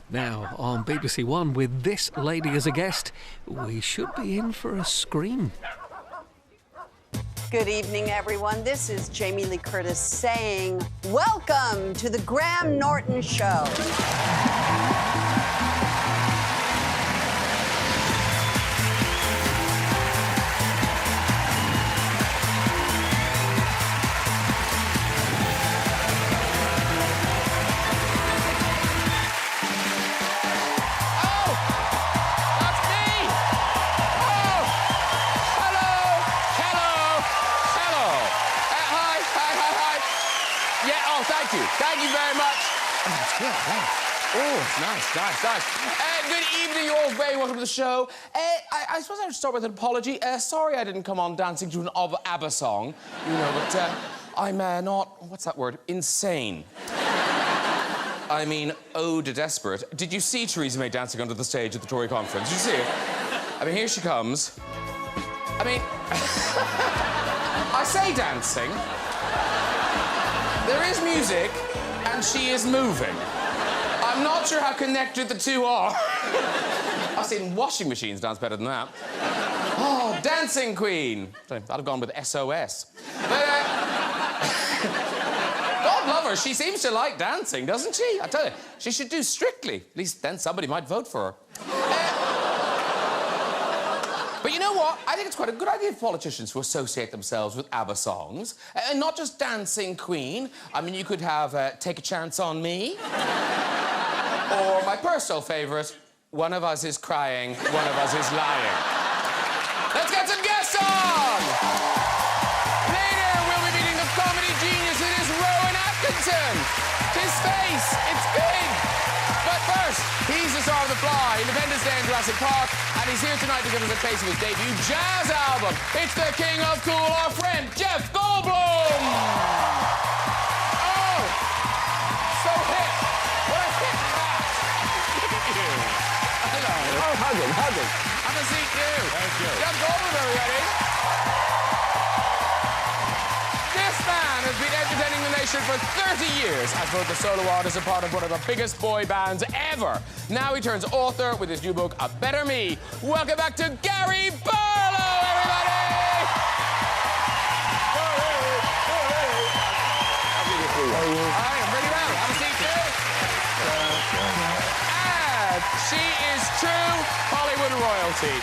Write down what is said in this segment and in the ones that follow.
Now, on BBC One, with this lady as a guest, we should be in for a scream. Good evening, everyone. This is Jamie Lee Curtis saying, welcome to the Graham Norton Show. Thank you very much. Oh, that's good. Oh, it's nice. Good evening, you're all very welcome to the show. I suppose I should start with an apology. Sorry I didn't come on dancing to an ABBA song, you know, but I'm not, what's that word, insane. I mean, ode to desperate. Did you see Theresa May dancing under the stage at the Tory conference? Did you see it? I mean, here she comes. I mean, I say dancing. There is music, and she is moving. I'm not sure how connected the two are. I've seen washing machines dance better than that. Oh, Dancing Queen. I'd have gone with SOS. But, God love her, she seems to like dancing, doesn't she? I tell you, she should do Strictly. At least then somebody might vote for her. But you know what? I think it's quite a good idea for politicians to associate themselves with ABBA songs. And not just Dancing Queen. I mean, you could have Take a Chance on Me. Or my personal favourite, One of Us is Crying, One of Us is Lying. Let's get some guests on! Later, we'll be meeting the comedy genius. It is Rowan Atkinson. His face, it's big. But first, he's the star of The Fly, Independence Day in Jurassic Park, and he's here tonight to give us a taste of his debut jazz album. It's the king of cool, our friend, Jeff Goldblum! Oh! So hip! What a hip cat! Look at you! Hello. Oh, hug him. Have a seat, too. Thank you. Jeff Goldblum, everybody. This man has been entertaining the nation for 30 years as both a solo artist and part of one of the biggest boy bands ever. Now he turns author with his new book, A Better Me. Welcome back to Gary Barlow, everybody! I am pretty well. Have a seat, too. And she is true Hollywood royalty,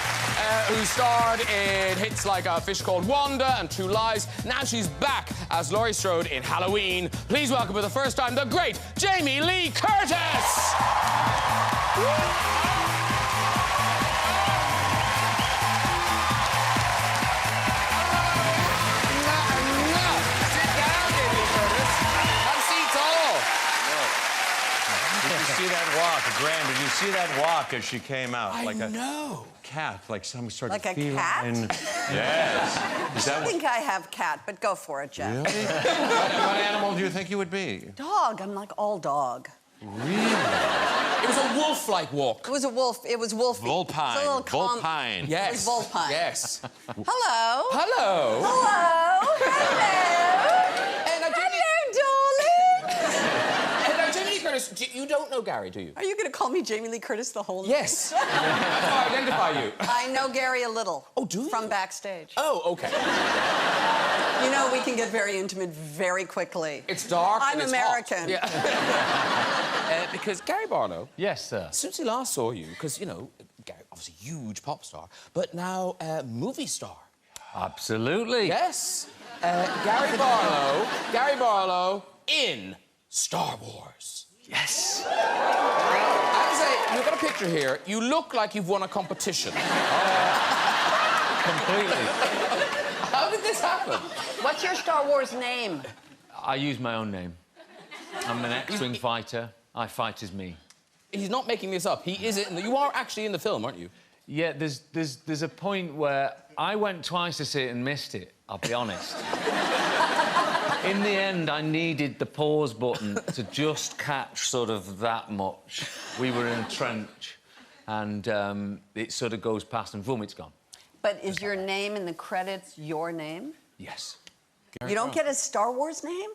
who starred in hits like A Fish Called Wanda and True Lies. Now she's back as Laurie Strode in Halloween. Please welcome for the first time the great Jamie Lee Curtis! See that walk, Graham? Did you see that walk as she came out? I like a know. Cat, like some sort Like of a feline. cat? Yes. Is that I think I have cat, but go for it, Jeff. Really? What animal do you think you would be? Dog. I'm like all dog. Really? It was a wolf-like walk. It was a wolf. It was wolfy. Vulpine. It's a little Vulpine. Yes. It was vulpine. Yes. Hello. Hello. Hello. And Hello, darling. now, Jamie Lee Curtis, you don't know Gary, do you? Are you going to call me Jamie Lee Curtis the whole night? Yes. That's how I identify you. I know Gary a little. Oh, do you? From backstage. Oh, okay. You know, we can get very intimate very quickly. It's dark I'm and it's American. Hot. Yeah. Because Gary Barlow... Yes, sir. Since he last saw you, because, you know, Gary, obviously huge pop star, but now movie star. Absolutely. Yes. Gary Barlow in Star Wars. Yes. I have to say, you've got a picture here. You look like you've won a competition. Completely. How did this happen? What's your Star Wars name? I use my own name. I'm an X-Wing fighter. I fight as me. He's not making this up. He is in you are actually in the film, aren't you? Yeah, there's a point where I went twice to see it and missed it, I'll be honest. In the end, I needed the pause button to just catch sort of that much. We were in a trench, and it sort of goes past and boom, it's gone. But is your name in the credits your name? Yes. You don't get a Star Wars name?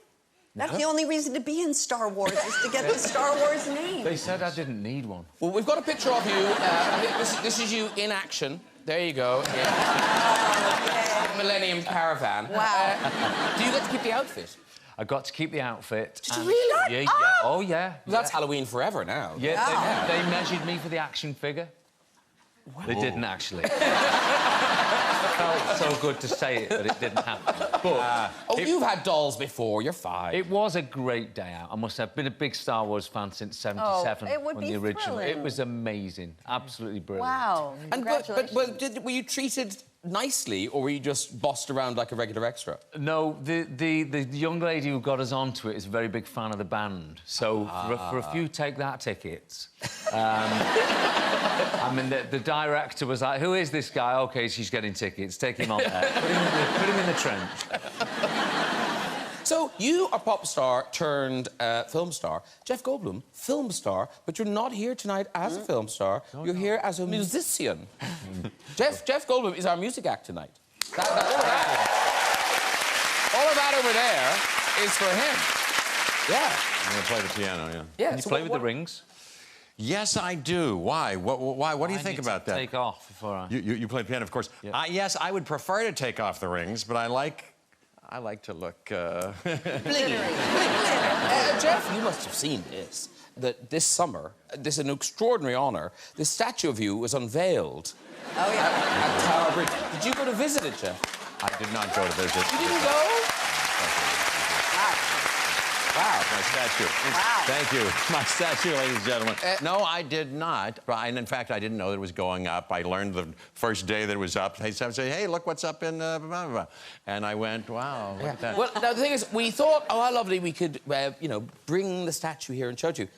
That's the only reason to be in Star Wars, is to get the Star Wars name. They said I didn't need one. Well, we've got a picture of you. This is you in action. There you go. Yeah. Millennium Caravan. Wow. Do you get to keep the outfit? I got to keep the outfit. Did you really? Yeah, yeah. Oh, yeah. Well, that's Halloween forever now. Yeah, Wow. they measured me for the action figure. Wow. They didn't, actually. It felt so good to say it, but it didn't happen. But, you've had dolls before. You're fine. It was a great day out. I must have been a big Star Wars fan since '77. Oh, it would when be the original. thrilling. It was amazing. Absolutely brilliant. Wow. And Congratulations. were you treated nicely, or were you just bossed around like a regular extra? No, the young lady who got us onto it is a very big fan of the band. So for a few Take That tickets, I mean, the director was like, "Who is this guy?" OK, she's getting tickets. Take him on there. Put him in the trench. So you are pop star turned film star. Jeff Goldblum, film star, but you're not here tonight as a film star. You're here as a musician. Jeff Goldblum is our music act tonight. All of that over there is for him. Yeah. I'm going to play the piano, yeah. Yeah. Can you play with the rings? Yes, I do. Why? What do you think about that? Take off before I... You play piano, of course. Yeah. Yes, I would prefer to take off the rings, but I like to look... Jeff, you must have seen this. That this summer, this is an extraordinary honour. This statue of you was unveiled. Oh, yeah. At Tower Bridge. Did you go to visit it, Jeff? I did not go to visit. You didn't go? Wow, my statue. Wow. Thank you. My statue, ladies and gentlemen. No, I did not. And in fact, I didn't know that it was going up. I learned the first day that it was up. They said, "Hey, look what's up in..." blah, blah, blah. And I went, wow, look at that. Well, now, the thing is, we thought, oh, how lovely we could, bring the statue here and show it to you.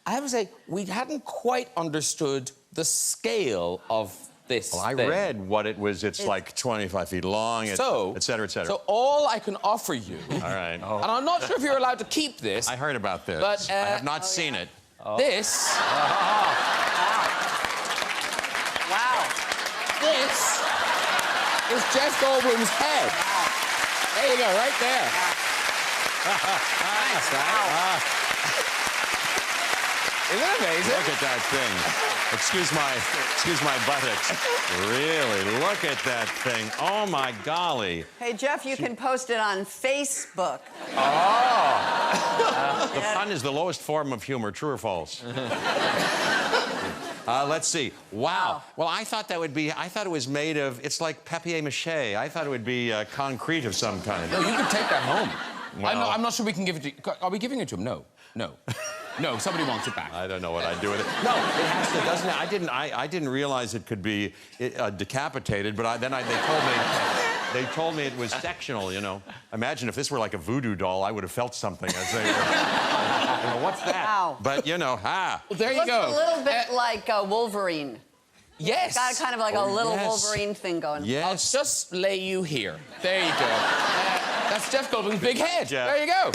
I have to say, we hadn't quite understood the scale of this Well, I thing. read what it was. It's like 25 feet long, et cetera, et cetera. So all I can offer you... All right. And I'm not sure if you're allowed to keep this. I heard about this. But, I have not seen it. This... Wow. This is Jeff Goldblum's head. Wow. There you go, right there. Nice, wow. Isn't it amazing? Look at that thing. Excuse my buttocks. Really, look at that thing. Oh, my golly. Hey, Jeff, you can post it on Facebook. The pun is the lowest form of humor, true or false? Let's see. Wow. Well, I thought it was made of, it's like papier-mâché. I thought it would be concrete of some kind. No, you can take that home. Well- I'm not sure we can give it to you. Are we giving it to him? No. No. No, somebody wants it back. I don't know what I'd do with it. No, it has to, doesn't it? I didn't realize it could be decapitated, but they told me it was sectional, you know. Imagine if this were like a voodoo doll, I would have felt something as they were. What's that? Wow. But, Well, there you Looks go. a little bit like Wolverine. Yes. Got kind of like a little yes. Wolverine thing going. I'll Yes. just lay you here. There you go. That's Jeff Goldblum's big head. Jeff. There you go.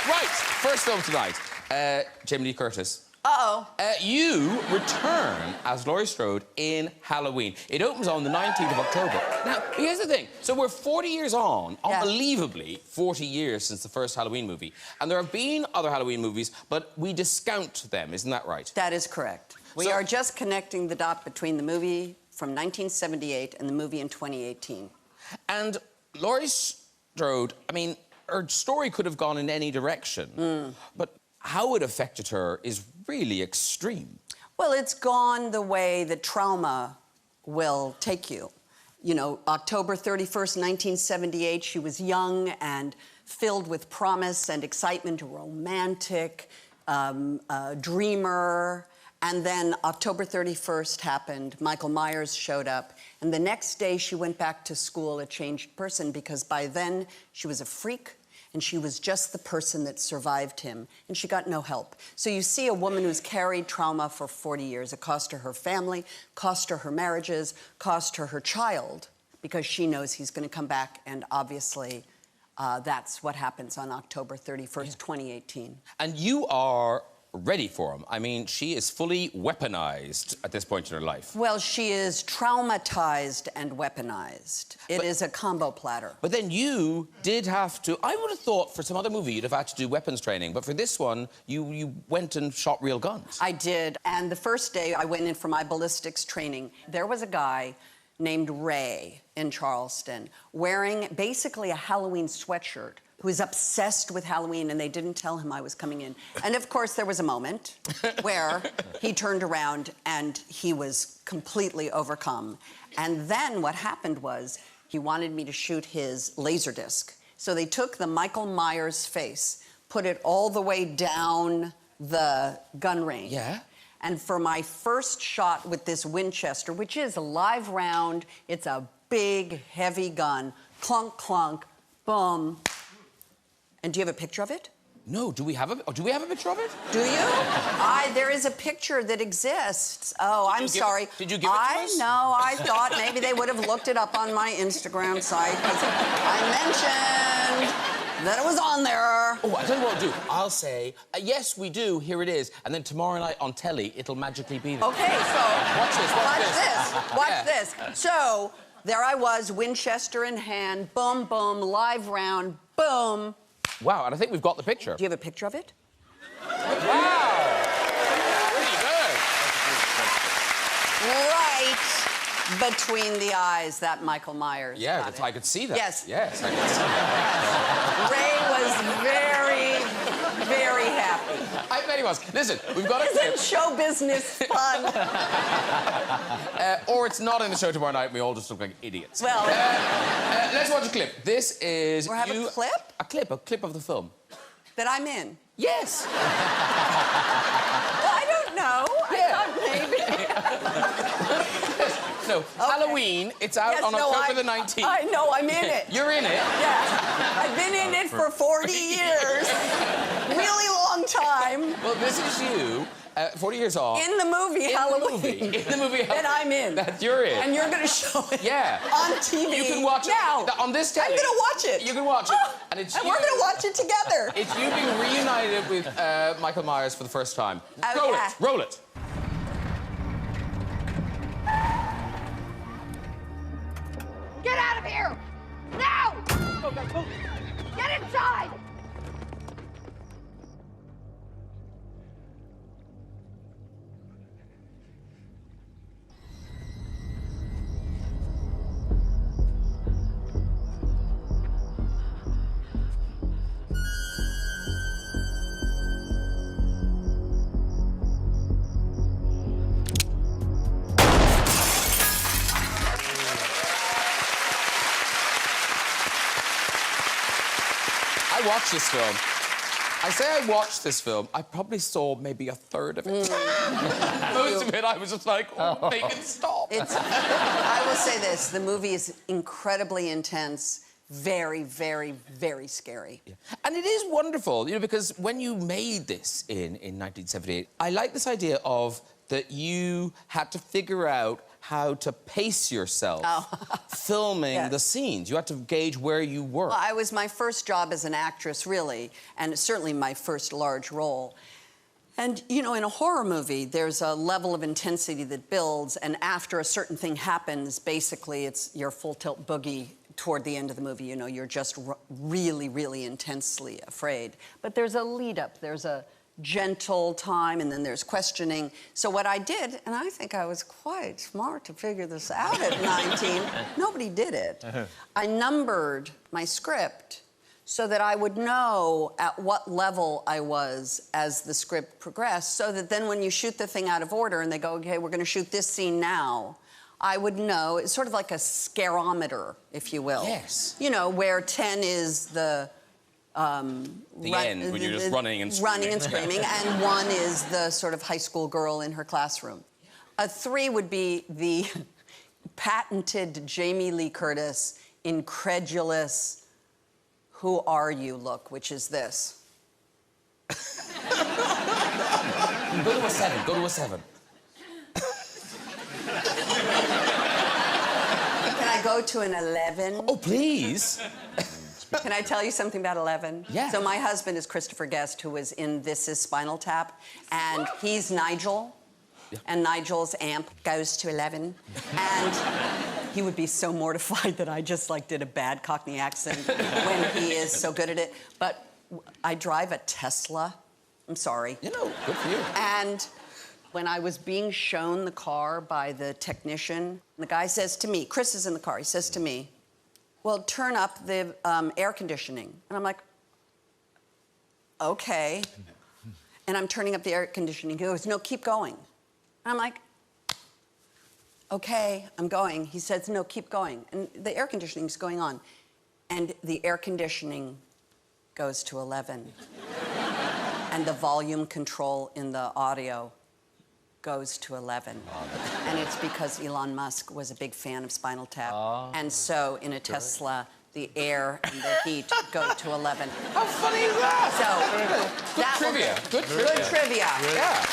Right, first film tonight. Jamie Lee Curtis. Uh-oh. You return as Laurie Strode in Halloween. It opens on the 19th of October. Now, here's the thing. So we're 40 years on, Yeah. unbelievably, 40 years since the first Halloween movie. And there have been other Halloween movies, but we discount them, isn't that right? That is correct. We So- are just connecting the dot between the movie from 1978 and the movie in 2018. And Laurie Strode, I mean, her story could have gone in any direction, but how it affected her is really extreme. Well, it's gone the way that trauma will take you. You know, October 31st, 1978, she was young and filled with promise and excitement, a romantic, dreamer. And then October 31st happened, Michael Myers showed up, and the next day she went back to school a changed person because by then she was a freak and she was just the person that survived him, and she got no help. So you see a woman who's carried trauma for 40 years. It cost her family, cost her marriages, cost her child, because she knows he's going to come back, and obviously that's what happens on October 31st, 2018. And you are ready for him. I mean, she is fully weaponized at this point in her life. Well, she is traumatized and weaponized. It is a combo platter. But then you did have to... I would have thought for some other movie you'd have had to do weapons training, but for this one, you went and shot real guns. I did. And the first day I went in for my ballistics training, there was a guy named Ray in Charleston wearing basically a Halloween sweatshirt who was obsessed with Halloween, and they didn't tell him I was coming in. And of course, there was a moment where he turned around and he was completely overcome. And then what happened was he wanted me to shoot his laser disc. So they took the Michael Myers face, put it all the way down the gun range. Yeah. And for my first shot with this Winchester, which is a live round, it's a big, heavy gun, clunk, clunk, boom. And do you have a picture of it? No, do we have a picture of it? Do you? There is a picture that exists. Oh, I'm sorry. Did you give it to us? No, I thought maybe they would have looked it up on my Instagram site, because I mentioned that it was on there. Oh, I tell you what I'll do. I'll say, yes, we do, here it is, and then tomorrow night on telly, it'll magically be there. Okay, so... Watch this. Watch this. So, there I was, Winchester in hand, boom, boom, live round, boom. Wow, and I think we've got the picture. Do you have a picture of it? Wow! Pretty good. Right between the eyes, that Michael Myers. Yeah, I could see that. Yes. Yes, I could see that. Ray was very, very happy. I bet he was. Listen, we've got a clip. Isn't show business fun? Or it's not in the show tomorrow night, and we all just look like idiots. Well... let's watch a clip. This is... We're having a clip? A clip of the film. That I'm in? Yes. Well, I don't know. Yeah. I thought maybe... No, okay. Halloween, it's out on October the 19th. I know, I'm in it. You're in it? Yeah. I've been in it for 40 years. Really long time. Well, this is you, 40 years old. In the movie Halloween. In the movie Halloween. That I'm in. That you're in. And you're going to show it. Yeah. On TV. You can watch now. it on this telly. I'm going to watch it. You can watch it. Oh, and it's and you. we're going to watch it together. It's you being reunited with Michael Myers for the first time. Okay. Roll it. Roll it. Get out of here! Now! Get inside! I watched this film. I say I watched this film, I probably saw maybe a third of it. Most of it, I was just like, oh, make it stop. I will say this, the movie is incredibly intense, very, very, very scary. Yeah. And it is wonderful, you know, because when you made this in 1978, I like this idea of that you had to figure out how to pace yourself filming the scenes. You had to gauge where you were. Well, it was my first job as an actress, really, and certainly my first large role. And, you know, in a horror movie, there's a level of intensity that builds, and after a certain thing happens, basically it's your full tilt boogie toward the end of the movie. You know, you're just really, really intensely afraid. But there's a lead up, there's a gentle time, and then there's questioning. So what I did, and I think I was quite smart to figure this out at 19, nobody did it. I numbered my script so that I would know at what level I was as the script progressed, so that then when you shoot the thing out of order and they go, okay, we're gonna shoot this scene now, I would know. It's sort of like a scarometer, if you will. Yes. You know, where 10 is the end, when you're just running and screaming. Running and screaming, and 1 is the sort of high school girl in her classroom. A 3 would be the patented Jamie Lee Curtis, incredulous, who are you look, which is this. Go to a 7, go to a 7. Can I go to an 11? Oh, please. Can I tell you something about 11? Yeah. So my husband is Christopher Guest, who was in This Is Spinal Tap, and he's Nigel, and Nigel's amp goes to 11, and he would be so mortified that I just, like, did a bad Cockney accent when he is so good at it. But I drive a Tesla. I'm sorry. You know, good for you. And when I was being shown the car by the technician, the guy says to me, Chris is in the car, he says to me, well, turn up the air conditioning. And I'm like, okay. And I'm turning up the air conditioning. He goes, no, keep going. And I'm like, okay, I'm going. He says, no, keep going. And the air conditioning's going on. And the air conditioning goes to 11. And the volume control in the audio goes to 11. And it's because Elon Musk was a big fan of Spinal Tap. And so in a Tesla, the air and the heat go to 11. How funny is that? So Good trivia. Good trivia. Good trivia. Yeah.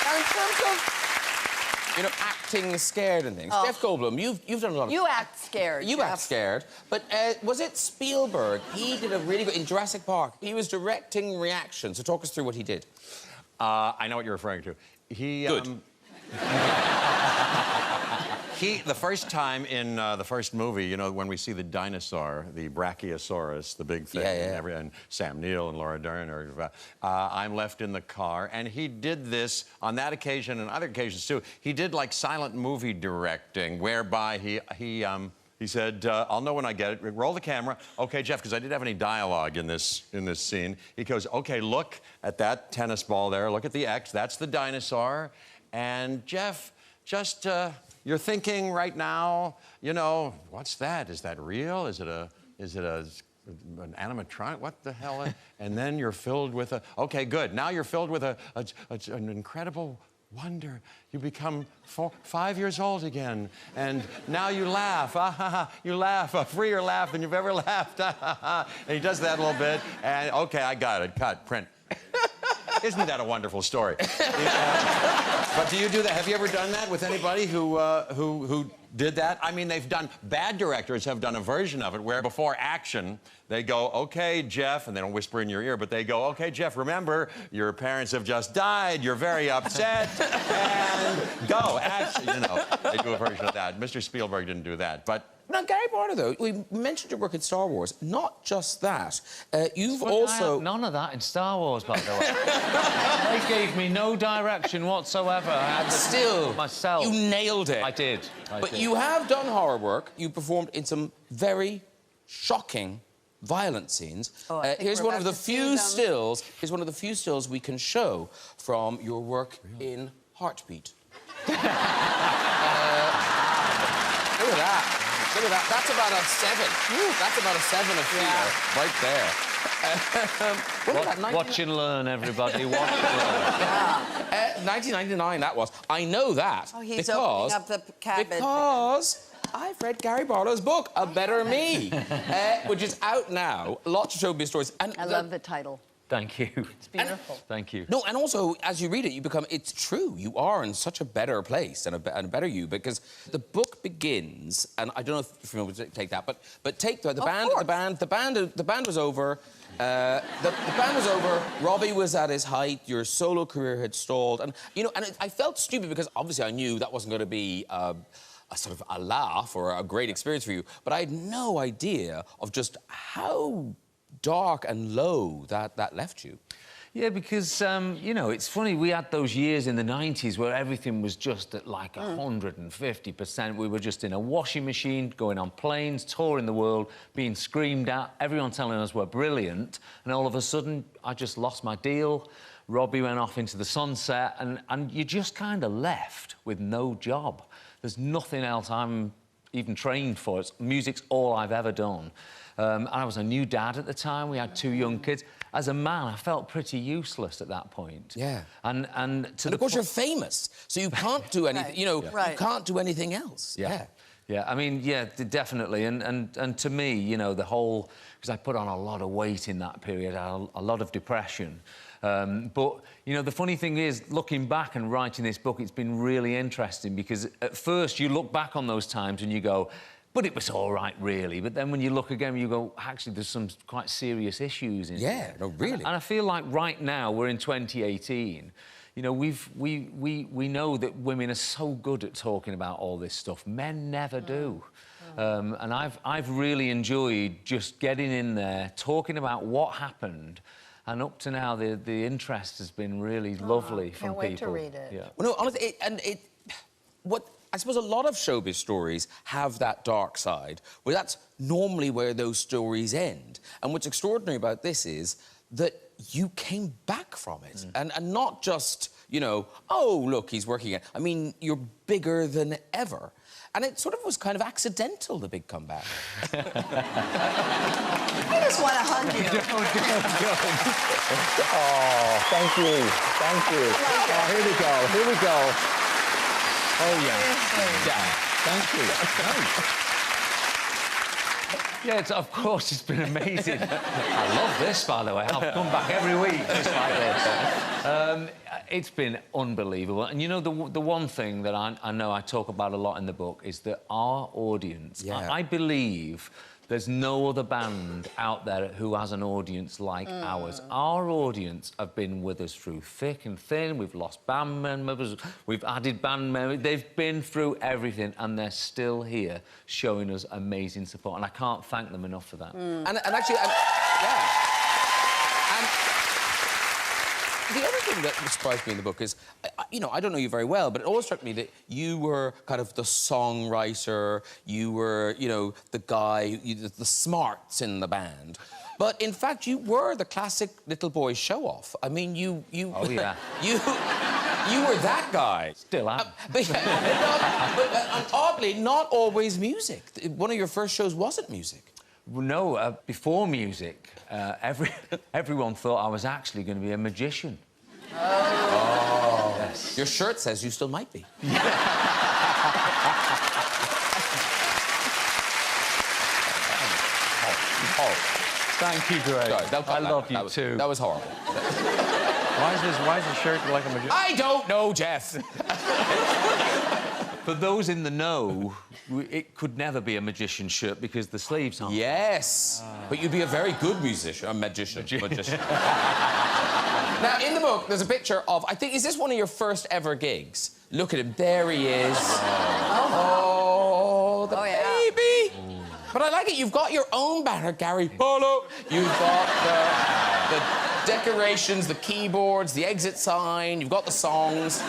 Now, in terms of, you know, acting scared and things, Jeff Goldblum, you've done a lot of... You act scared, You Jeff. act scared. But was it Spielberg? He did a really good... In Jurassic Park, he was directing reactions. So talk us through what he did. I know what you're referring to. He... Good. The first time in the first movie, you know, when we see the dinosaur, the Brachiosaurus, the big thing, and Sam Neill and Laura Dern, I'm left in the car, and he did this on that occasion and other occasions too. He did like silent movie directing, whereby he said, I'll know when I get it. Roll the camera. Okay, Jeff, because I didn't have any dialogue in this scene. He goes, okay, look at that tennis ball there. Look at the X. That's the dinosaur. And Jeff, just you're thinking right now, you know, what's that? Is that real? Is it an animatronic? What the hell? And then you're filled with okay, good. Now you're filled with an incredible wonder. You become 5 years old again, and now you laugh. You laugh, a freer laugh than you've ever laughed. And he does that a little bit, and okay, I got it. Cut, print. Isn't that a wonderful story? But do you do that? Have you ever done that with anybody who did that? I mean, bad directors have done a version of it where before action, they go, okay, Jeff, and they don't whisper in your ear, but they go, okay, Jeff, remember, your parents have just died, you're very upset, and go, action, you know. They do a version of that. Mr. Spielberg didn't do that, but... Now, Gary Barlow, though, we mentioned your work in Star Wars. Not just that. You've also... None of that in Star Wars, by the way. They gave me no direction whatsoever. I had to Still, myself. You nailed it. I did. But you have done horror work. You performed in some very shocking, violent scenes. Oh, I think here's we're one of the about to see few them. stills. Here's one of the few stills we can show from your work in Heartbeat. Look at that. Look at that. That's about a 7. That's about a 7 of fear, right there. Watch and learn, everybody. Watch and learn. 1999, that was. I know that. Oh, he's opening up the cabinet. Because I've read Gary Barlow's book, A Better Me, which is out now. Lots of showbiz stories. And I love the title. Thank you. It's beautiful. Thank you. No, and also, as you read it, you become... It's true. You are in such a better place and a better you, because the book begins, and I don't know if you want to take that, but take the band was over. The band was over. Robbie was at his height. Your solo career had stalled, and you know, and I felt stupid because obviously I knew that wasn't going to be a sort of a laugh or a great experience for you, but I had no idea of just how dark and low that left you. Yeah, because, you know, it's funny, we had those years in the 90s where everything was just at like 150%. We were just in a washing machine, going on planes, touring the world, being screamed at, everyone telling us we're brilliant, and all of a sudden, I just lost my deal. Robbie went off into the sunset, and you just kind of left with no job. There's nothing else I'm even trained for. Music's all I've ever done. And I was a new dad at the time. We had 2 young kids. As a man, I felt pretty useless at that point. Yeah. And of course, you're famous, so you can't do anything. Right. You know, Right. you can't do anything else. Yeah. Yeah, I mean, yeah, definitely. And to me, you know, the whole... Because I put on a lot of weight in that period, a lot of depression. But, you know, the funny thing is, looking back and writing this book, it's been really interesting because at first you look back on those times and you go, But it was all right, really. But then when you look again, you go, actually, there's some quite serious issues in Yeah, here. no, really. And I feel like right now, we're in 2018, you know, we know that women are so good at talking about all this stuff. Men never do. And I've really enjoyed just getting in there, talking about what happened, and up to now, the interest has been really lovely from people. Can't wait to read it. Yeah. Well, no, honestly, I suppose a lot of showbiz stories have that dark side, where that's normally where those stories end. And what's extraordinary about this is that you came back from it. And not just, you know, oh, look, he's working it. I mean, you're bigger than ever. And it sort of was kind of accidental, the big comeback. I just want to hug you. Oh, thank you. Thank you. Oh, here we go. Here we go. Oh, yeah. Thank you. Yeah, of course, it's been amazing. I love this, by the way. I'll come back every week just like this. It's been unbelievable. And, you know, the one thing that I know I talk about a lot in the book is that our audience... Yeah. I believe there's no other band out there who has an audience like ours. Our audience have been with us through thick and thin. We've lost band members. We've added band members. They've been through everything, and they're still here showing us amazing support. And I can't thank them enough for that. And actually, yeah. And the other thing that surprised me in the book is, you know, I don't know you very well, but it always struck me that you were kind of the songwriter, you were, you know, the guy, the smarts in the band. But in fact, you were the classic little boy show-off. I mean, you... Oh, yeah. You were that guy. Still am. But oddly, not always music. One of your first shows wasn't music. No, before music, everyone thought I was actually going to be a magician. Oh. Yes. Your shirt says you still might be. Thank you, Greg. Sorry, I love you too. That was horrible. Why is his shirt like a magician? I don't know, Jeff. For those in the know, it could never be a magician's shirt because the sleeves aren't. Yes, but you'd be a very good musician, a magician. Now, in the book, there's a picture of, I think, is this one of your first ever gigs? Look at him, there he is. Oh, the baby. But I like it, you've got your own banner, Gary Barlow. You've got the decorations, the keyboards, the exit sign, you've got the songs.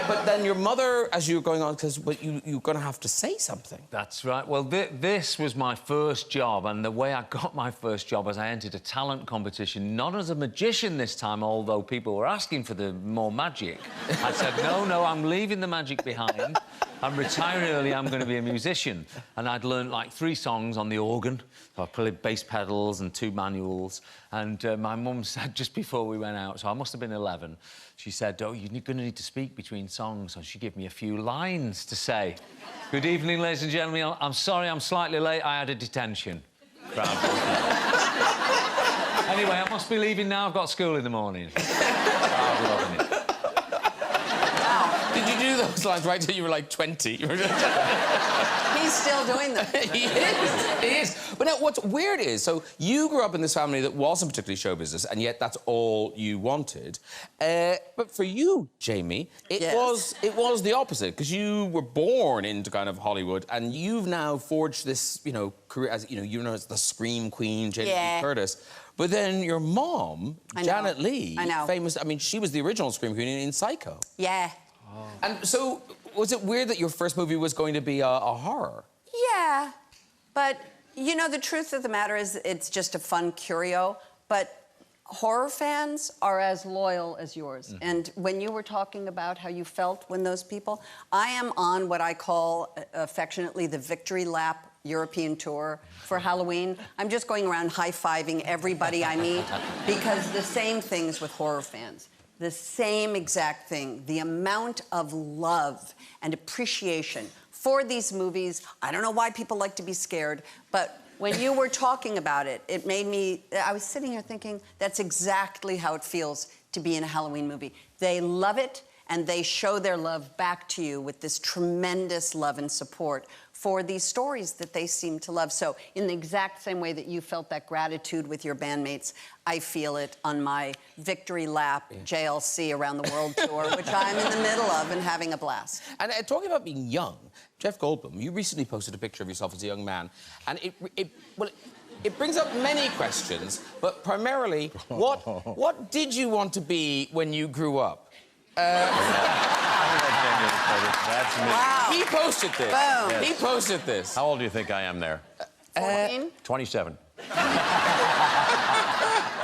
But then your mother, as you were going on, because you're going to have to say something. That's right. Well, this was my first job, and the way I got my first job was I entered a talent competition, not as a magician this time, although people were asking for the more magic. I said, no, I'm leaving the magic behind. I'm retiring early, I'm going to be a musician. And I'd learned, like, 3 songs on the organ. So I played bass pedals and 2 manuals. And my mum said, just before we went out, so I must have been 11, she said, oh, you're going to need to speak between songs. So she gave me a few lines to say. Good evening, ladies and gentlemen. I'm sorry I'm slightly late. I had a detention. Anyway, I must be leaving now. I've got school in the morning. I'm loving it. Did you do those lines right till you were, like, 20? He's still doing them. He is. But now, what's weird is, so you grew up in this family that wasn't particularly show business, and yet that's all you wanted. But for you, Jamie, it was the opposite, because you were born into kind of Hollywood, and you've now forged this, you know, career as, you know, as the Scream Queen, Jamie Lee Curtis. But then your mom, Janet Leigh, famous, I mean, she was the original Scream Queen in Psycho. Yeah. And so, was it weird that your first movie was going to be a horror? Yeah, but, you know, the truth of the matter is it's just a fun curio, but horror fans are as loyal as yours. Mm-hmm. And when you were talking about how you felt when those people... I am on what I call, affectionately, the Victory Lap European tour for Halloween. I'm just going around high-fiving everybody I meet, because the same things with horror fans. The same exact thing. The amount of love and appreciation for these movies. I don't know why people like to be scared, but when you were talking about it, it made me... I was sitting here thinking, that's exactly how it feels to be in a Halloween movie. They love it, and they show their love back to you with this tremendous love and support for these stories that they seem to love. So in the exact same way that you felt that gratitude with your bandmates, I feel it on my victory lap JLC around the world tour, which I'm in the middle of and having a blast. And talking about being young, Jeff Goldblum, you recently posted a picture of yourself as a young man, and it brings up many questions, but primarily, what did you want to be when you grew up? That's me. Wow. He posted this. Boom. He posted this. How old do you think I am there? 14? 27.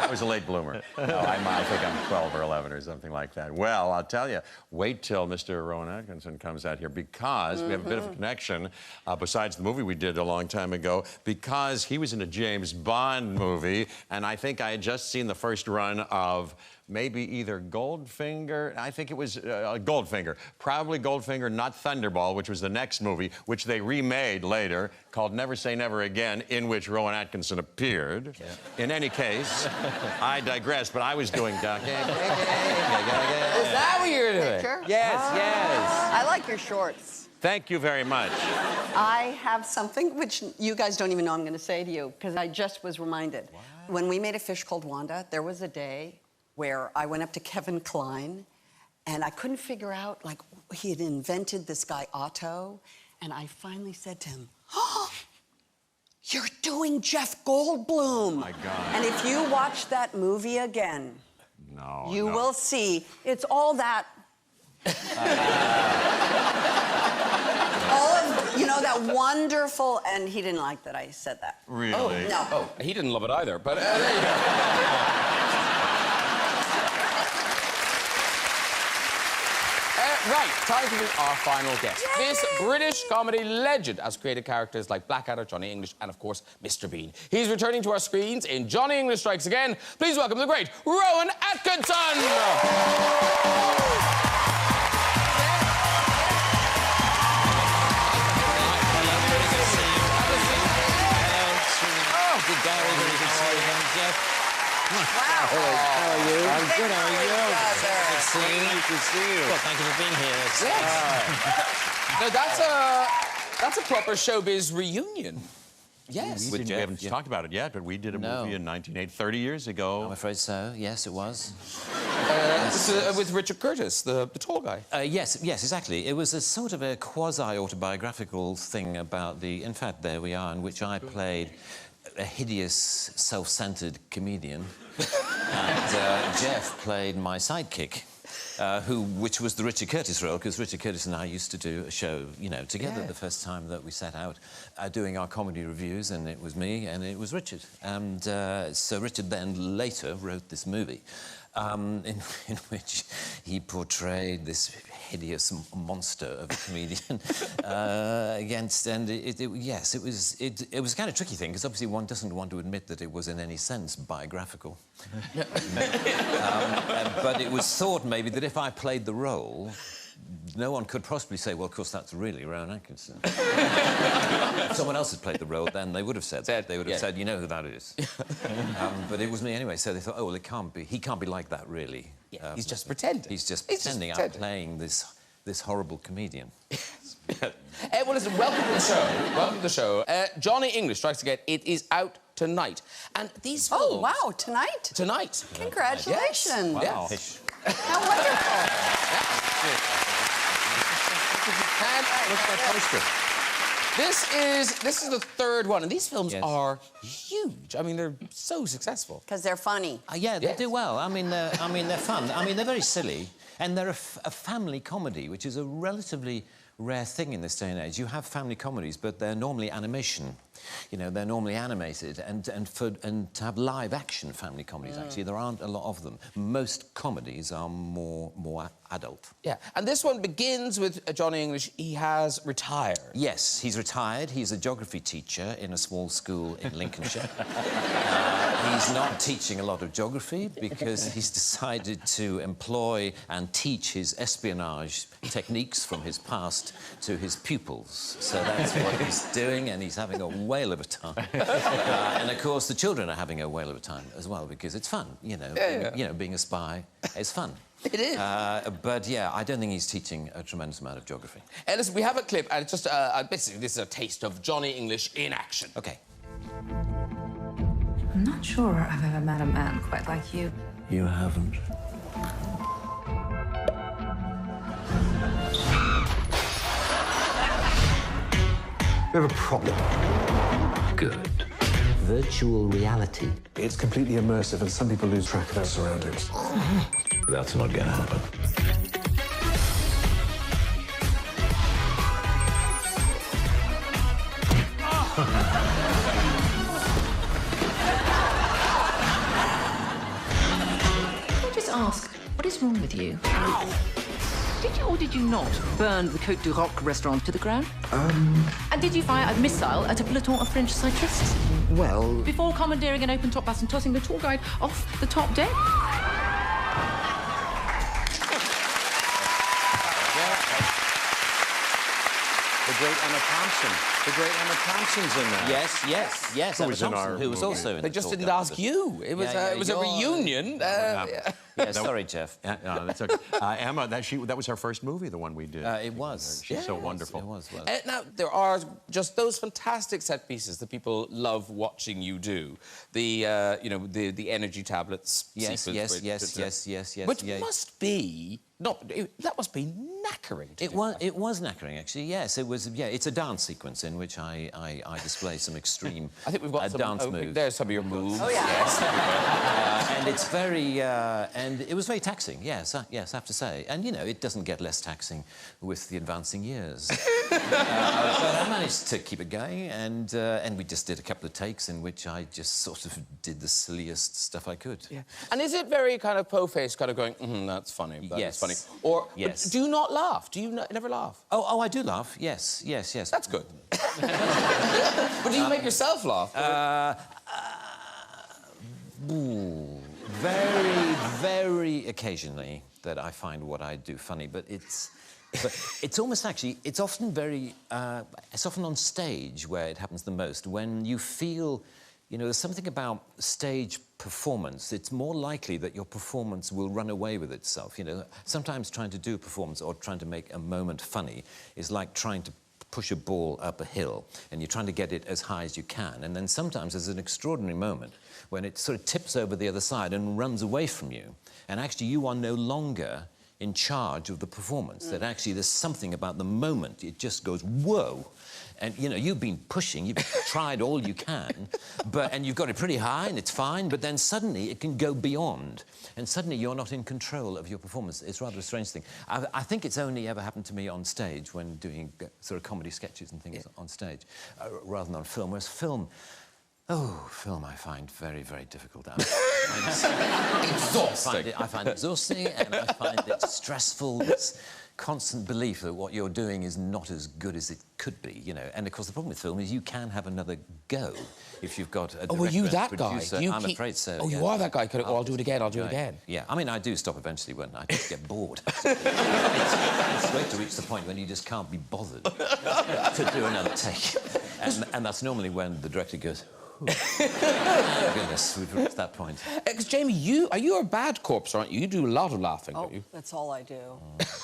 I was a late bloomer. No, I think I'm 12 or 11 or something like that. Well, I'll tell you, wait till Mr. Rowan Atkinson comes out here, because we have a bit of a connection, besides the movie we did a long time ago, because he was in a James Bond movie, and I think I had just seen the first run of maybe either Goldfinger, I think it was Goldfinger, probably Goldfinger, not Thunderball, which was the next movie, which they remade later, called Never Say Never Again, in which Rowan Atkinson appeared. Yeah. In any case, I digress, but I was doing... Is that what you were doing? Picture? Yes, yes. I like your shorts. Thank you very much. I have something which you guys don't even know I'm going to say to you, because I just was reminded. What? When we made A Fish Called Wanda, there was a day where I went up to Kevin Kline, and I couldn't figure out, like, he had invented this guy, Otto, and I finally said to him, "Oh, you're doing Jeff Goldblum." Oh, my God. And if you watch that movie again, you will see it's all that... all of, you know, that wonderful... And he didn't like that I said that. Really? Oh, no. Oh, he didn't love it either, but there you go. Right, time to meet our final guest. Yay! This British comedy legend has created characters like Blackadder, Johnny English, and, of course, Mr. Bean. He's returning to our screens in Johnny English Strikes Again. Please welcome the great Rowan Atkinson! Gary, very good to see you again, Jeff. Wow. How are you? I'm good, how are you? Nice to see you. Well, thank you for being here. No, that's a proper showbiz reunion. Yes. We haven't talked about it yet, but we did a movie in 1980, 30 years ago. I'm afraid so. Yes, it was. With Richard Curtis, the tall guy. Yes, exactly. It was a sort of a quasi-autobiographical thing about the... In fact, there we are, in which I played a hideous, self-centered comedian, and Jeff played my sidekick. Which was the Richard Curtis role, because Richard Curtis and I used to do a show, you know, together the first time that we set out doing our comedy reviews, and it was me and it was Richard. And so Richard then later wrote this movie in which he portrayed this hideous monster of a comedian against, and it was a kind of tricky thing, because obviously one doesn't want to admit that it was in any sense biographical. But it was thought maybe that if I played the role, no one could possibly say, well, of course, that's really Rowan Atkinson. If someone else had played the role, then they would have said that. They would have said, you know who that is. But it was me anyway, so they thought, oh, well, it can't be. He can't be like that, really. Yeah, he's just pretending. He's just pretending. I'm playing this horrible comedian. Well, listen, welcome to the show. Welcome to the show. Johnny English Strikes Again. It is out tonight. And these films... Oh, wow, tonight? Tonight. Congratulations. Yes. Wow. Yes. How wonderful. And look at that poster. This is the third one, and these films are huge. I mean, they're so successful. Because they're funny. Yeah, they do well. I mean, they're fun. I mean, they're very silly, and they're a family comedy, which is a relatively rare thing in this day and age. You have family comedies, but they're normally animation. You know, they're normally animated, and to have live-action family comedies, actually, there aren't a lot of them. Most comedies are more adult. Yeah, and this one begins with Johnny English. He has retired. Yes, he's retired. He's a geography teacher in a small school in Lincolnshire. He's not teaching a lot of geography because he's decided to employ and teach his espionage techniques from his past to his pupils. So that's what he's doing, and he's having a whale of a time. And, of course, the children are having a whale of a time as well because it's fun, you know. You know, being a spy is fun. It is. But, yeah, I don't think he's teaching a tremendous amount of geography. Listen, we have a clip, and it's just basically this is a taste of Johnny English in action. OK. I'm not sure I've ever met a man quite like you. You haven't. We have a problem. Good. Virtual reality. It's completely immersive, and some people lose track of their surroundings. That's not gonna happen. Can I just ask, what is wrong with you? Did you or did you not burn the Côte du Roc restaurant to the ground? And did you fire a missile at a peloton of French cyclists? Well... Before commandeering an open-top bus and tossing the tour guide off the top deck? The great Emma Thompson. The great Emma Thompson's in there. Yes. Who Emma was in Thompson, our who was movie. also in They the just talk didn't ask you. It was, it was a reunion. Yeah, sorry, Jeff. That's okay. Emma, that was our first movie, the one we did. It was. She's so wonderful. It was. Now, there are just those fantastic set pieces that people love watching you do. The, you know, the energy tablets Yes. sequence. Which must be... that must be knackering. It was knackering, actually. Yes, it was. Yeah, it's a dance sequence in which I display some extreme. I think we've got some dance moves. There's some of your moves. Oh, yeah. Yes. And it's very, and it was very taxing. Yes, I have to say. And you know, it doesn't get less taxing with the advancing years. But I managed to keep it going, and we just did a couple of takes in which I just sort of did the silliest stuff I could. Yeah. And is it very kind of po-faced, kind of going, that's funny, that's funny? Or Yes. do you not laugh? Do you never laugh? Oh, I do laugh. Yes. That's good. But do you make yourself laugh? Very, very occasionally that I find what I do funny, but it's almost actually, it's often on stage where it happens the most, when you feel, you know, there's something about stage performance. It's more likely that your performance will run away with itself, you know. Sometimes trying to do a performance or trying to make a moment funny is like trying to push a ball up a hill, and you're trying to get it as high as you can, and then sometimes there's an extraordinary moment when it sort of tips over the other side and runs away from you, and actually you are no longer in charge of the performance, that actually there's something about the moment, it just goes, whoa. And, you know, you've been pushing, you've tried all you can, and you've got it pretty high and it's fine, but then suddenly it can go beyond, and suddenly you're not in control of your performance. It's rather a strange thing. I think it's only ever happened to me on stage when doing sort of comedy sketches and things on stage, rather than on film, whereas film I find very, very difficult. Exhausting. I find it exhausting, and I find it stressful. This constant belief that what you're doing is not as good as it could be, you know. And of course, the problem with film is you can have another go if you've got a director, were you that producer. guy? I'm afraid so. Oh, you are that guy. I'll do it again. I'll do it again. Yeah, I mean, I do stop eventually when I just get bored. It's great to reach the point when you just can't be bothered to do another take, and that's normally when the director goes, oh, goodness, we've reached that point. Because, Jamie, are you a bad corpse, aren't you? You do a lot of laughing, don't you? That's all I do.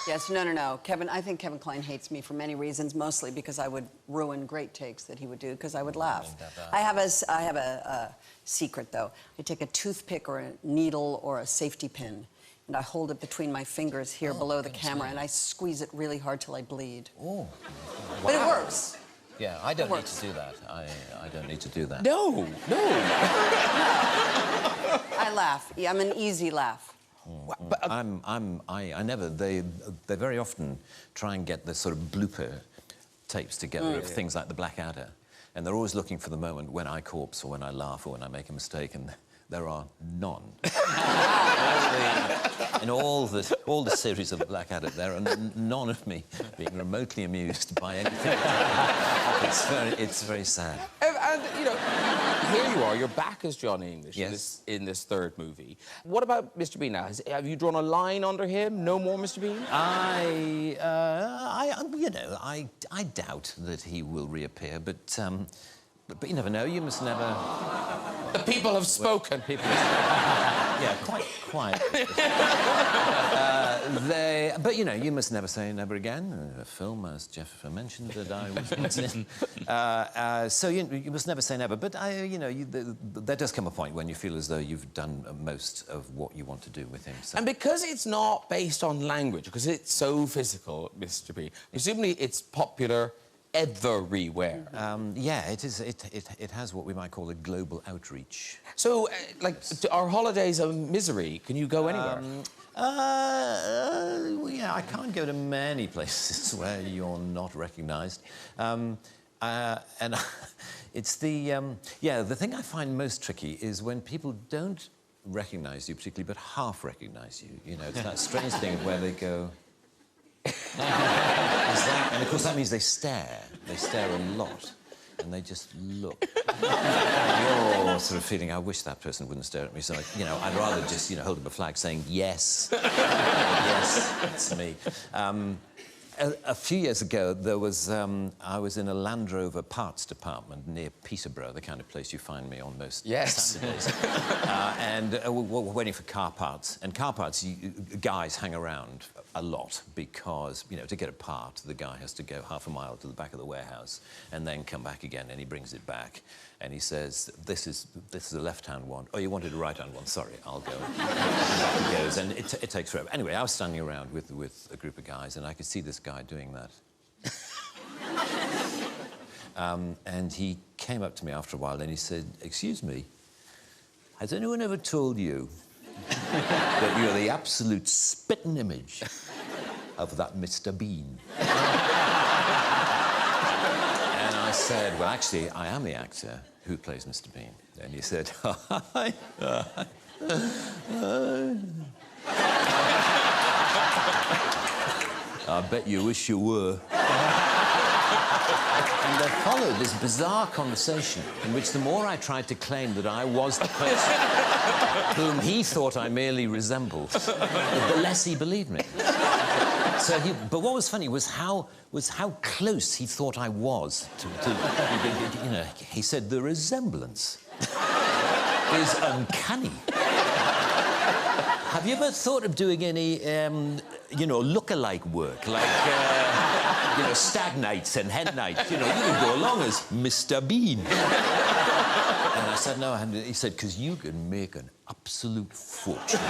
Yes, no. Kevin, I think Kevin Kline hates me for many reasons, mostly because I would ruin great takes that he would do, because I would laugh. I have a secret, though. I take a toothpick or a needle or a safety pin, and I hold it between my fingers here below the camera, and I squeeze it really hard till I bleed. Oh. But it works. Yeah, I don't need to do that. I don't need to do that. No. I laugh. Yeah, I'm an easy laugh. But I never. They very often try and get the sort of blooper tapes together of things like the Blackadder, and they're always looking for the moment when I corpse or when I laugh or when I make a mistake, and there are none. In all the series of Blackadder, there are none of me being remotely amused by anything. It's very sad. And, you know, here you are, you're back as Johnny English Yes. in this third movie. What about Mr. Bean now? Have you drawn a line under him? No more Mr. Bean? You know, I doubt that he will reappear, but you never know. You must never. The people have spoken. Yeah, quite. But you know, you must never say never again. A film, as Jeff mentioned, that I was in. So you must never say never. But you know, there does come a point when you feel as though you've done most of what you want to do with him. So. And because it's not based on language, because it's so physical, Mr. Bean, presumably it's popular everywhere. Yeah, it is. It has what we might call a global outreach. So, like, our holidays of misery, can you go anywhere? Well, yeah, I can't go to many places where you're not recognised. And it's the thing I find most tricky is when people don't recognise you particularly, but half recognise you. You know, it's that strange thing where they go. And of course that means they stare. They stare a lot, and they just look. You're sort of feeling, I wish that person wouldn't stare at me. So, I'd rather just, hold up a flag saying yes, yes, it's me. A few years ago, there was I was in a Land Rover parts department near Peterborough, the kind of place you find me on most Saturdays. And we're waiting for car parts. And car parts, guys hang around a lot because, to get a part, the guy has to go half a mile to the back of the warehouse and then come back again, and he brings it back. And he says, this is a left-hand one. Oh, you wanted a right-hand one? Sorry, I'll go. And back he goes, and it takes forever. Anyway, I was standing around with a group of guys, and I could see this guy doing that. And he came up to me after a while, and he said, "Excuse me, has anyone ever told you that you're the absolute spitting image of that Mr. Bean?" I said, "Well, actually, I am the actor who plays Mr. Bean." And he said, "I bet you wish you were." And there followed this bizarre conversation in which the more I tried to claim that I was the person whom he thought I merely resembled, the less he believed me. But what was funny was how close he thought I was to he said the resemblance is uncanny. Have you ever thought of doing any, look-alike work, like, stag nights and hen nights? You can go along as Mr. Bean. And I said, no, I haven't. He said, because you can make an absolute fortune.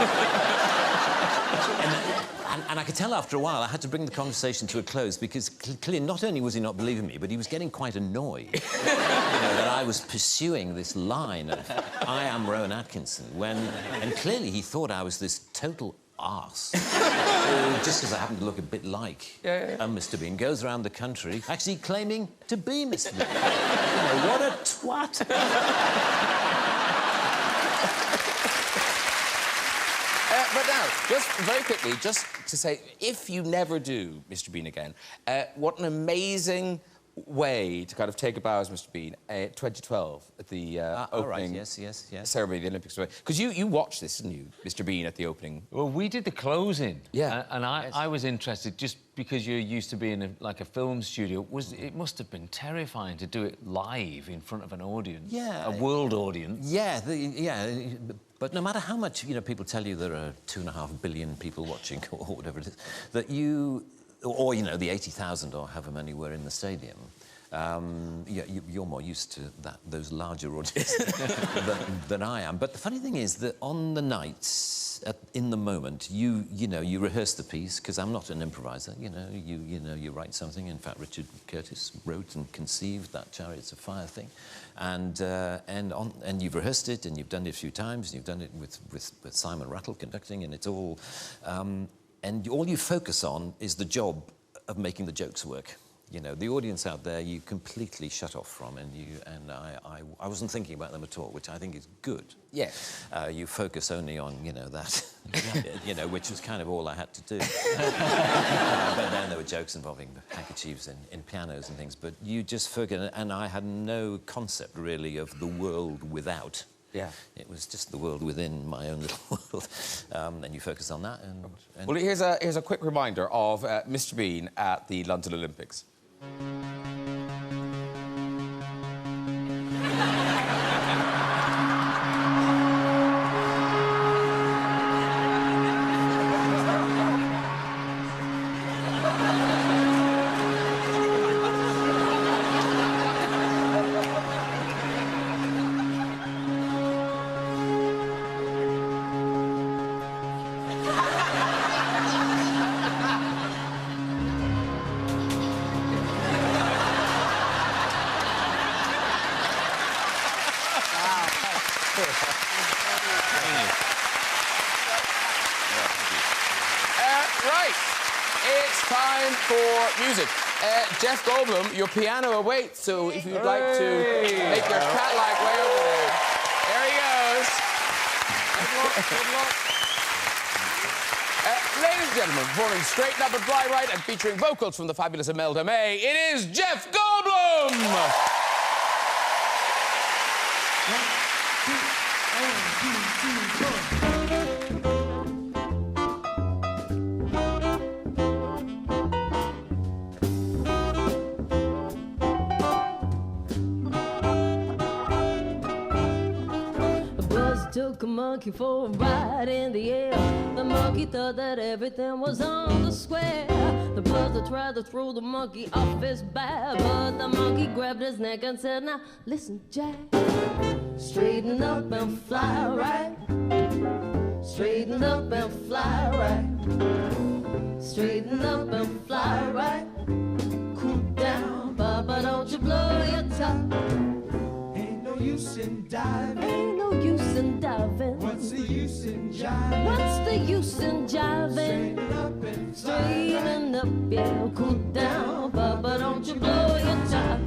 And I could tell after a while I had to bring the conversation to a close because clearly not only was he not believing me, but he was getting quite annoyed that I was pursuing this line of I am Rowan Atkinson and clearly he thought I was this total arse. Just because I happened to look a bit like Mr. Bean, goes around the country actually claiming to be Mr. Bean. What a twat. But now, just very quickly, just to say, if you never do Mr. Bean again, what an amazing way to kind of take a bow as Mr. Bean. 2012 at the opening yes. ceremony of the Olympics. Because you watched this, didn't you, Mr. Bean, at the opening? Well, we did the closing. Yeah. And I was interested, just because you're used to being in a film studio, it must have been terrifying to do it live in front of an audience. Yeah. A world audience. Yeah, but no matter how much, people tell you there are 2.5 billion people watching or whatever it is, that or the 80,000 or however many were in the stadium, you're more used to those larger audiences than I am. But the funny thing is that on the nights, in the moment, you rehearse the piece because I'm not an improviser. You write something. In fact, Richard Curtis wrote and conceived that Chariots of Fire thing, and you've rehearsed it and you've done it a few times. And you've done it with Simon Rattle conducting, and it's all. And all you focus on is the job of making the jokes work. you know, the audience out there you completely shut off from, and I wasn't thinking about them at all, which I think is good. Yes. You focus only on, you know, that, you know, which was kind of all I had to do. But then there were jokes involving handkerchiefs in pianos and things, but you just focus, and I had no concept, really, of the world without. Yeah. It was just the world within my own little world. And you focus on that and... Well, here's a quick reminder of Mr. Bean at the London Olympics. Right, it's time for music. Jeff Goldblum, your piano awaits, so if you'd like to make your cat-like way over there. There he goes. Good luck. Ladies and gentlemen, performing Straighten Up and Fly Right and featuring vocals from the fabulous Imelda May, it is Jeff Goldblum! Took a monkey for a ride in the air. The monkey thought that everything was on the square. The buzzer tried to throw the monkey off his back, but the monkey grabbed his neck and said, "Now listen, Jack, straighten up and fly right. Straighten up and fly right. Straighten up and fly right. Cool down, Papa, don't you blow your top. Ain't no use in diving. Ain't no use in diving. What's the use in jiving? What's the use in jiving? Straighten up and straighten up, yeah. Cool down, Papa, don't you blow your top.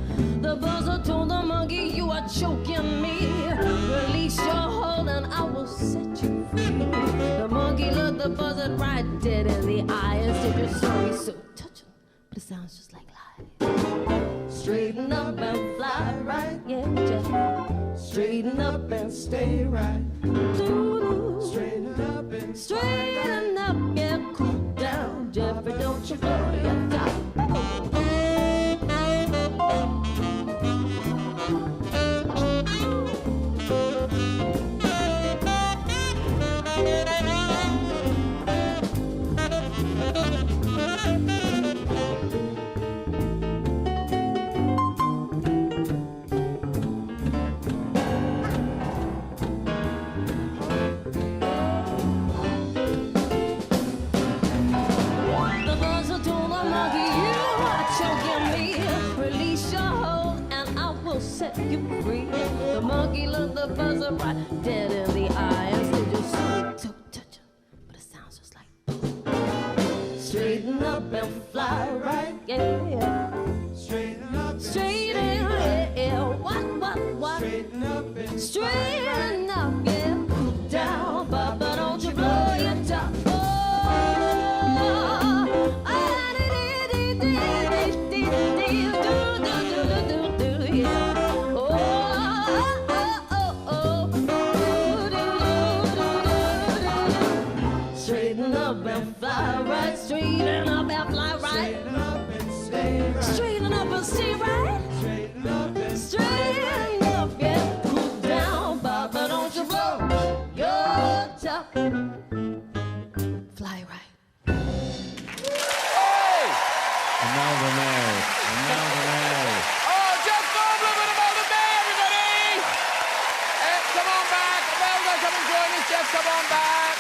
The buzzer told the monkey, you are choking me. Release your hold and I will set you free. The monkey looked the buzzer right dead in the eye and said, your story's so touching, but it sounds just like lies. Straighten up and fly right, yeah, Jeff. Straighten up and stay right. Straighten up and straighten up, yeah. Cool down, Jeffrey, don't you blow your top. Set you free. The monkey looked the buzzer right dead in the eye and said, "You're so touching, but it sounds just like." Straighten up and fly right, yeah. Straighten up, straighten, yeah. What? Straighten up and straighten up, yeah. Cool down, Papa, don't you blow your top. Straighten up and fly right. Straighten up and fly right. Straighten up and stay right. Straighten up and straighten up, yeah. Cool down, Papa, don't you blow your top. Fly right. Hey! Imelda May. Imelda May. Oh, Jeff Goldblum and Imelda May, everybody! Come on back. Imelda, come and join us. Jeff, come on back.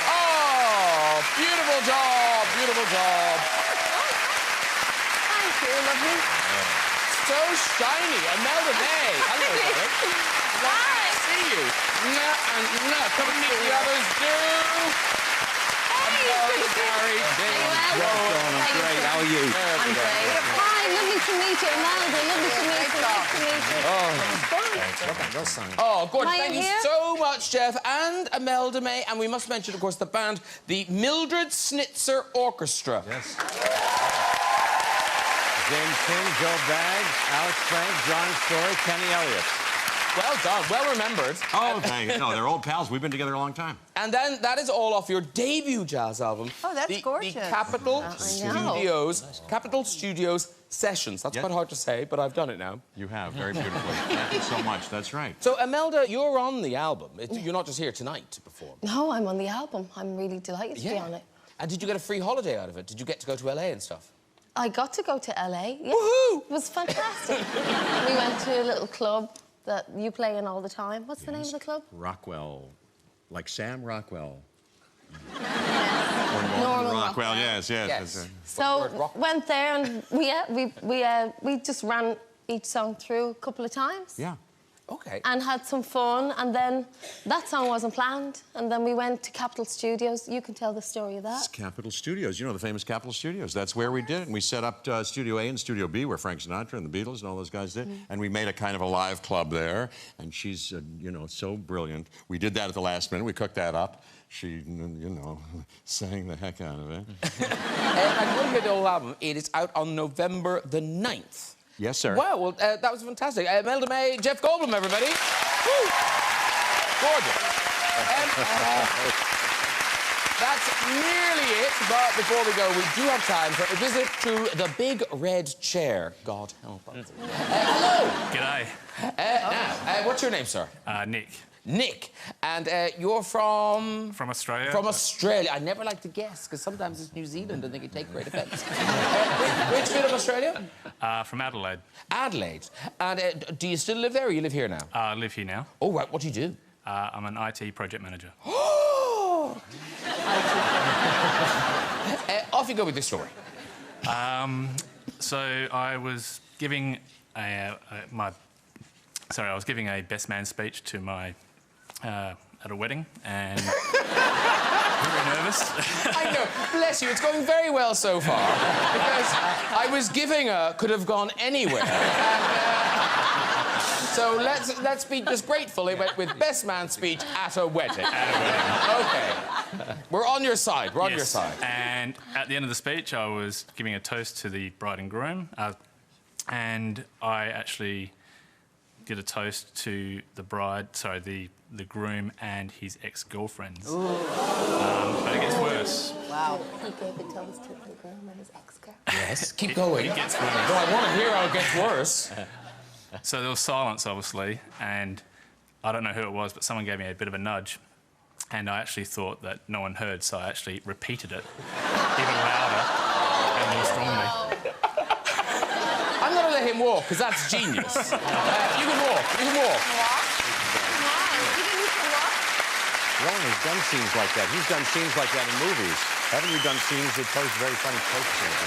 Oh, beautiful job, beautiful job. Thank you, lovely. So shiny. Imelda May. Hello, darling. Hi. Nice to see you. Come and meet the others, do. Hey, Gary, well. I'm great. How are you? I'm great. Hi, lovely to meet you, Imelda. Lovely to meet you. Nice to meet you. Oh, gorgeous. Maya Thank you here? so much, Jeff, and Imelda May. And we must mention, of course, the band, the Mildred Snitzer Orchestra. Yes. James King, Joe Baggs, Alex Frank, John Story, Kenny Elliott. Well done, well remembered. Oh, thank you. No, they're old pals. We've been together a long time. And then that is all off your debut jazz album. Oh, that's gorgeous. The Capitol Studios Sessions. That's quite hard to say, but I've done it now. You have, very beautifully. Thank you so much. That's right. So, Imelda, you're on the album. You're not just here tonight to perform. No, I'm on the album. I'm really delighted to be on it. And did you get a free holiday out of it? Did you get to go to LA and stuff? I got to go to LA. Yeah. Woohoo! It was fantastic. We went to a little club that you play in all the time. What's the name of the club? Rockwell. Like Sam Rockwell. Norman Rockwell, yes. So went there and we just ran each song through a couple of times. Yeah. Okay. And had some fun, and then that song wasn't planned, and then we went to Capitol Studios. You can tell the story of that. It's Capitol Studios. You know the famous Capitol Studios. That's where we did it. And we set up Studio A and Studio B, where Frank Sinatra and the Beatles and all those guys did. And we made a kind of a live club there. And she's, you know, so brilliant. We did that at the last minute. We cooked that up. She, you know, sang the heck out of it. And when you hear the whole album, it is out on November the 9th. Yes, sir. Wow, well, that was fantastic. Imelda May, Jeff Goldblum, everybody. Woo! Gorgeous. That's nearly it, but before we go, we do have time for a visit to the Big Red Chair. God help us. Hello. G'day. Now, what's your name, sir? Nick. Nick. And you're from... From Australia. From Australia. I never like to guess, because sometimes it's New Zealand and they can take great offence. Which bit of Australia? From Adelaide. Adelaide. And do you still live there, or you live here now? I live here now. Oh, right. What do you do? I'm an IT project manager. Off you go with this story. So I was giving I was giving a best man speech to my at a wedding, and very nervous. I know. Bless you. It's going very well so far, because I was giving could have gone anywhere. So let's be just grateful it went with best man speech at a wedding. At a wedding. Okay. We're on your side. We're on your side. And at the end of the speech, I was giving a toast to the bride and groom, and I actually did a toast to the bride, sorry, the groom and his ex-girlfriends. But it gets worse. Wow. He gave a toast to the groom and his ex-girlfriend. Yes, keep going. It gets worse. No, I want to hear how it gets worse. So there was silence, obviously, and I don't know who it was, but someone gave me a bit of a nudge, and I actually thought that no one heard, so I actually repeated it even louder and more strongly. I'm going to let him walk, because that's genius. You can walk. You can walk. Rowan has done scenes like that. He's done scenes like that in movies. Haven't you done scenes that post very funny post scenes?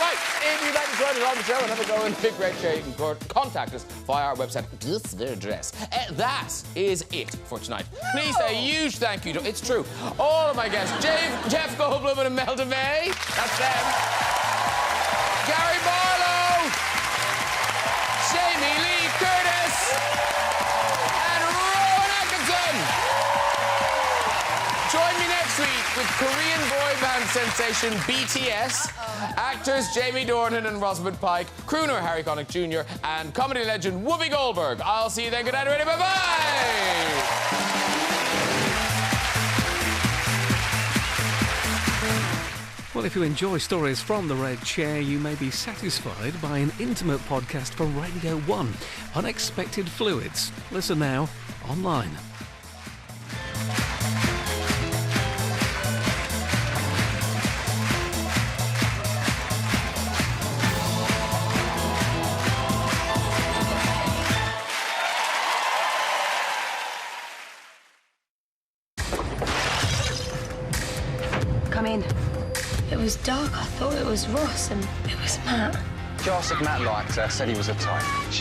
Right, if you'd like to join us on the show and have a go in Big Red Chair, you can contact us via our website. This is their address. That is it for tonight. Please say a huge thank you to, it's true, all of my guests, Jeff Goldblum and Imelda May. That's them. Gary Barlow. Jamie Lee Curtis. And Rowan Atkinson. Join me next week with Korean boy band sensation BTS, actors Jamie Dornan and Rosamund Pike, crooner Harry Connick Jr., and comedy legend Whoopi Goldberg. I'll see you then. Good night, everybody. Bye-bye! Well, if you enjoy stories from the Red Chair, you may be satisfied by an intimate podcast from Radio 1, Unexpected Fluids. Listen now, online. Come in. It was dark. I thought it was Ross, and it was Matt. Josh said Matt liked her, said he was a type.